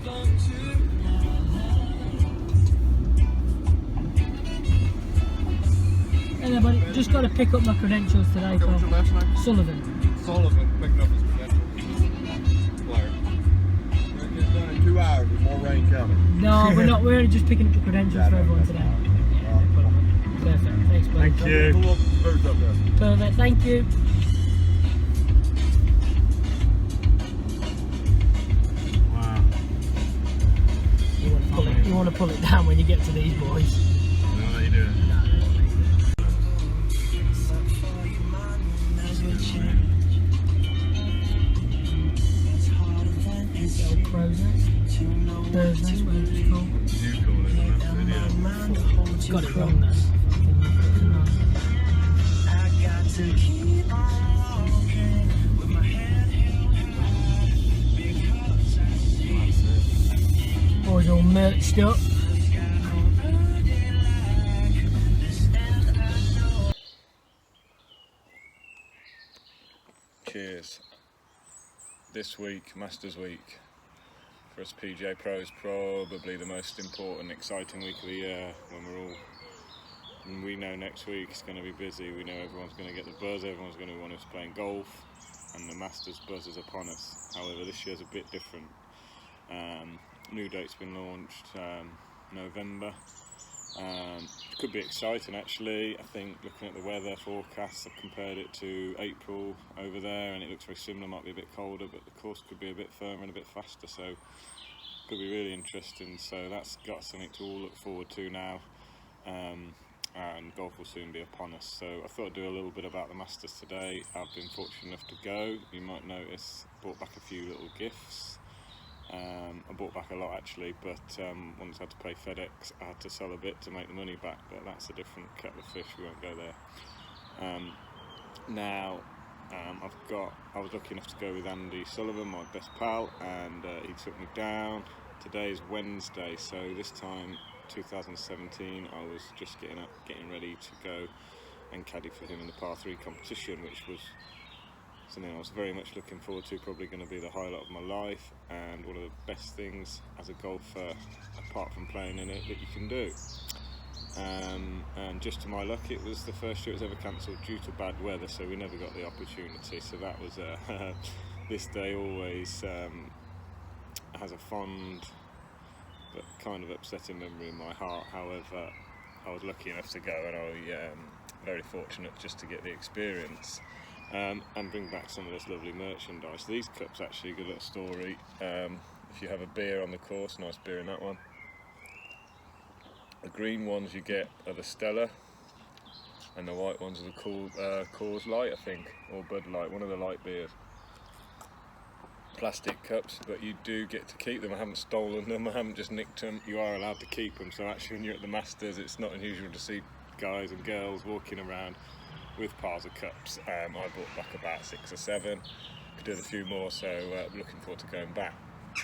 Hello buddy, just got to pick up my credentials today. What's your last name? Sullivan. Sullivan, picking up his credentials. Player. We're gonna get done in 2 hours with more rain coming. No, we're not. We're only just picking up the credentials for everyone today. Perfect. Thanks, buddy. Thank you. Perfect. Thank you. Wow. You want to pull it down when you get to these boys. No, you do. Crow's nest. Bird's nest, whatever it's called. You call it a video. Got it wrong there. I got to keep on walking with my head held high because I see Boys all merched up. Cheers. This week, Masters Week, for us PGA Pros, probably the most important, exciting week of the year when we know next week it's going to be busy. We know everyone's going to get the buzz, everyone's going to want us playing golf, and the Masters buzz is upon us. However, this year's a bit different. New date's been launched, November. Could be exciting actually. I think looking at the weather forecast, I've compared it to April over there and it looks very similar. Might be a bit colder, but the course could be a bit firmer and a bit faster, so could be really interesting. So that's got something to all look forward to now, and golf will soon be upon us. So I thought I'd do a little bit about the Masters today. I've been fortunate enough to go. You might notice I brought back a few little gifts. I bought back a lot actually, but once I had to pay FedEx I had to sell a bit to make the money back, but that's a different kettle of fish, we won't go there. Now I was lucky enough to go with Andy Sullivan, my best pal, and he took me down. Today is Wednesday, so this time 2017 I was just getting ready to go and caddy for him in the par 3 competition, which was something I was very much looking forward to, probably going to be the highlight of my life and one of the best things as a golfer, apart from playing in it, that you can do. And just to my luck, it was the first year it was ever cancelled due to bad weather, so we never got the opportunity. So that was this day always has a fond but kind of upsetting memory in my heart. However, I was lucky enough to go, and I was very fortunate just to get the experience. And bring back some of this lovely merchandise. These cups actually, good little story. If you have a beer on the course, nice beer in that one. The green ones you get are the Stella, and the white ones are the Coors Light, I think, or Bud Light, one of the light beers. Plastic cups, but you do get to keep them. I haven't stolen them, I haven't just nicked them. You are allowed to keep them, so actually when you're at the Masters it's not unusual to see guys and girls walking around with piles of cups. I bought back about 6 or 7, could do a few more, so I'm looking forward to going back.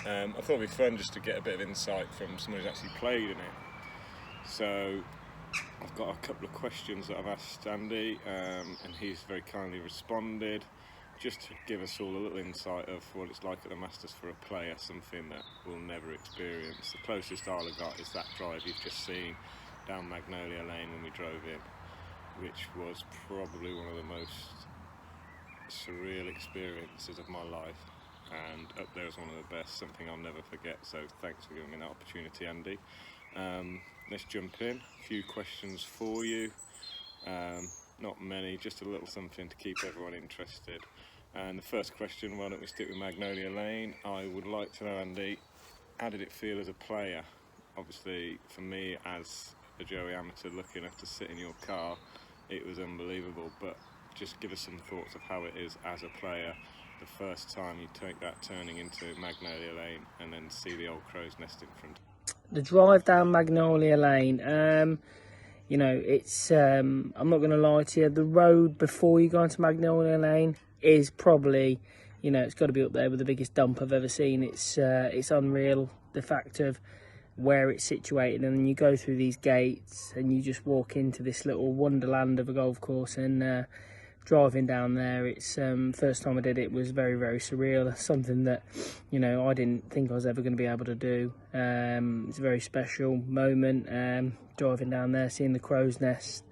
I thought it'd be fun just to get a bit of insight from someone who's actually played in it. So I've got a couple of questions that I've asked Andy, and he's very kindly responded, just to give us all a little insight of what it's like at the Masters for a player, something that we'll never experience. The closest I'll have got is that drive you've just seen down Magnolia Lane when we drove in, which was probably one of the most surreal experiences of my life, and up there is one of the best, something I'll never forget. So thanks for giving me that opportunity, Andy. Let's jump in. A few questions for you, not many, just a little something to keep everyone interested. And the first question, why don't we stick with Magnolia Lane? I would like to know, Andy, how did it feel as a player? Obviously for me as a Joey amateur looking enough to sit in your car, it was unbelievable, but just give us some thoughts of how it is as a player the first time you take that turning into Magnolia Lane and then see the old crow's nest in front. The drive down Magnolia Lane, you know, it's I'm not going to lie to you, the road before you go into Magnolia Lane is probably, you know, it's got to be up there with the biggest dump I've ever seen. It's unreal, the fact of where it's situated, and then you go through these gates and you just walk into this little wonderland of a golf course, and driving down there, it's first time I did it was very, very surreal. That's something that, you know, I didn't think I was ever going to be able to do. It's a very special moment, driving down there, seeing the crow's nest,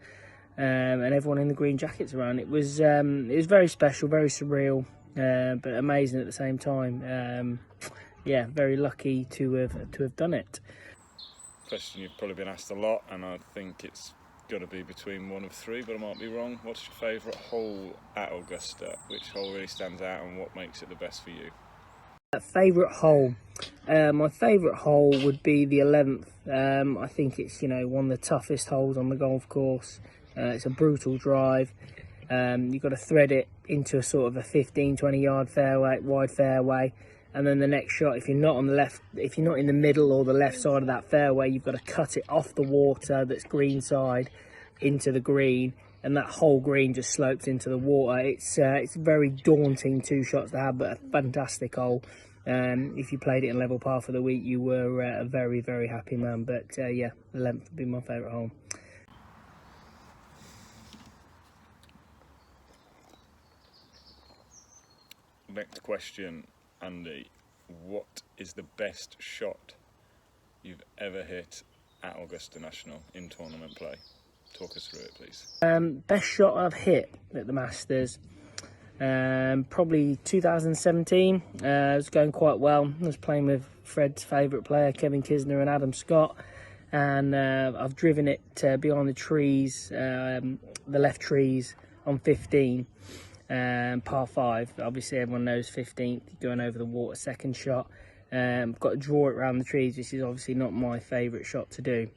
and everyone in the green jackets around. It was very special, very surreal, but amazing at the same time. Yeah, very lucky to have done it. Question you've probably been asked a lot, and I think it's got to be between one of three, but I might be wrong. What's your favourite hole at Augusta? Which hole really stands out, and what makes it the best for you? Favourite hole? My favourite hole would be the 11th. I think it's, you know, one of the toughest holes on the golf course. It's a brutal drive. You've got to thread it into a sort of a 15-20 yard fairway, wide fairway, and then the next shot, if you're not on the left, if you're not in the middle or the left side of that fairway, you've got to cut it off the water that's green side into the green, and that whole green just slopes into the water. It's very daunting 2 shots to have, but a fantastic hole. If you played it in level par for the week, you were a very, very happy man. But yeah, 11th would be my favourite hole. Next question, Andy. What is the best shot you've ever hit at Augusta National in tournament play? Talk us through it, please. Best shot I've hit at the Masters, probably 2017. It was going quite well. I was playing with Fred's favourite player, Kevin Kisner, and Adam Scott, and I've driven it behind the trees, the left trees on 15. Par 5, obviously everyone knows 15th, going over the water, second shot. I've got to draw it around the trees, which is obviously not my favourite shot to do.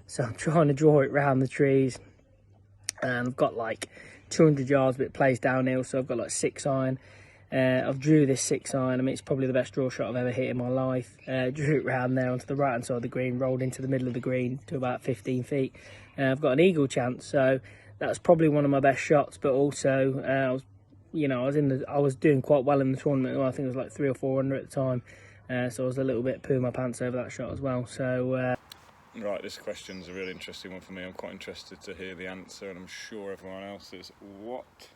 So I'm trying to draw it round the trees, and I've got like 200 yards, but it plays downhill, so I've got like 6 iron. I've drew this 6 iron. I mean, it's probably the best draw shot I've ever hit in my life. Drew it round there onto the right hand side of the green, rolled into the middle of the green to about 15 feet. I've got an eagle chance, so that's probably one of my best shots. But also, I was doing quite well in the tournament. Well, I think it was like 3 or 4 under at the time, so I was a little bit pooing my pants over that shot as well. So right, this question's a really interesting one for me. I'm quite interested to hear the answer, and I'm sure everyone else is. What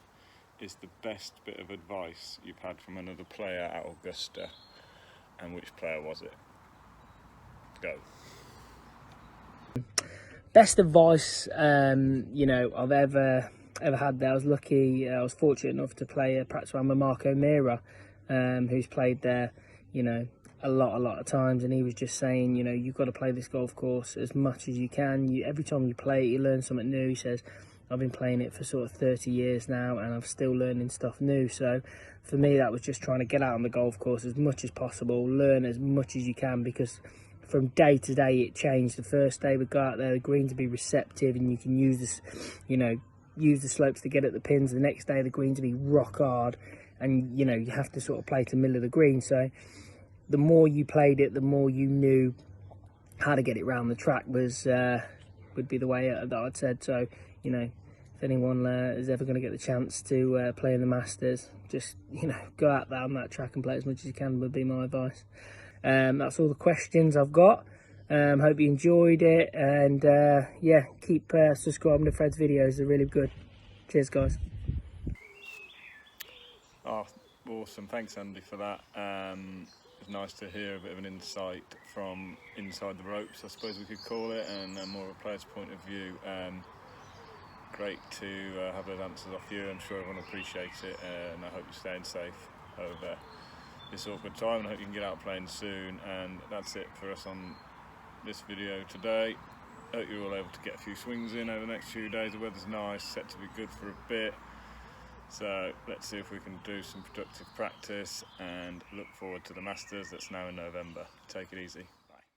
is the best bit of advice you've had from another player at Augusta, and which player was it? Go. Best advice I've ever had there. I was lucky, I was fortunate enough to play a practice round with Marco Mira, who's played there, a lot of times, and he was just saying, you've got to play this golf course as much as you can. Every time you play it, you learn something new. He says, I've been playing it for sort of 30 years now, and I'm still learning stuff new. So for me, that was just trying to get out on the golf course as much as possible, learn as much as you can, because from day to day it changed. The first day we go out there, the greens would be receptive, and you can use this, use the slopes to get at the pins. The next day the greens would be rock hard, and you have to sort of play to the middle of the green. So the more you played it, the more you knew how to get it round the track would be the way that I'd said. So if anyone is ever going to get the chance to play in the Masters, just go out there on that track and play as much as you can would be my advice. That's all the questions I've got. Hope you enjoyed it, and yeah, keep subscribing to Fred's videos. They're really good. Cheers, guys. Oh, awesome. Thanks, Andy, for that. It's nice to hear a bit of an insight from inside the ropes, I suppose we could call it, and more of a player's point of view. Great to have those answers off you. I'm sure everyone will appreciate it, and I hope you're staying safe over this awkward time, and I hope you can get out playing soon. And that's it for us on this video today. Hope you're all able to get a few swings in over the next few days. The weather's nice, set to be good for a bit, so let's see if we can do some productive practice and look forward to the Masters that's now in November. Take it easy.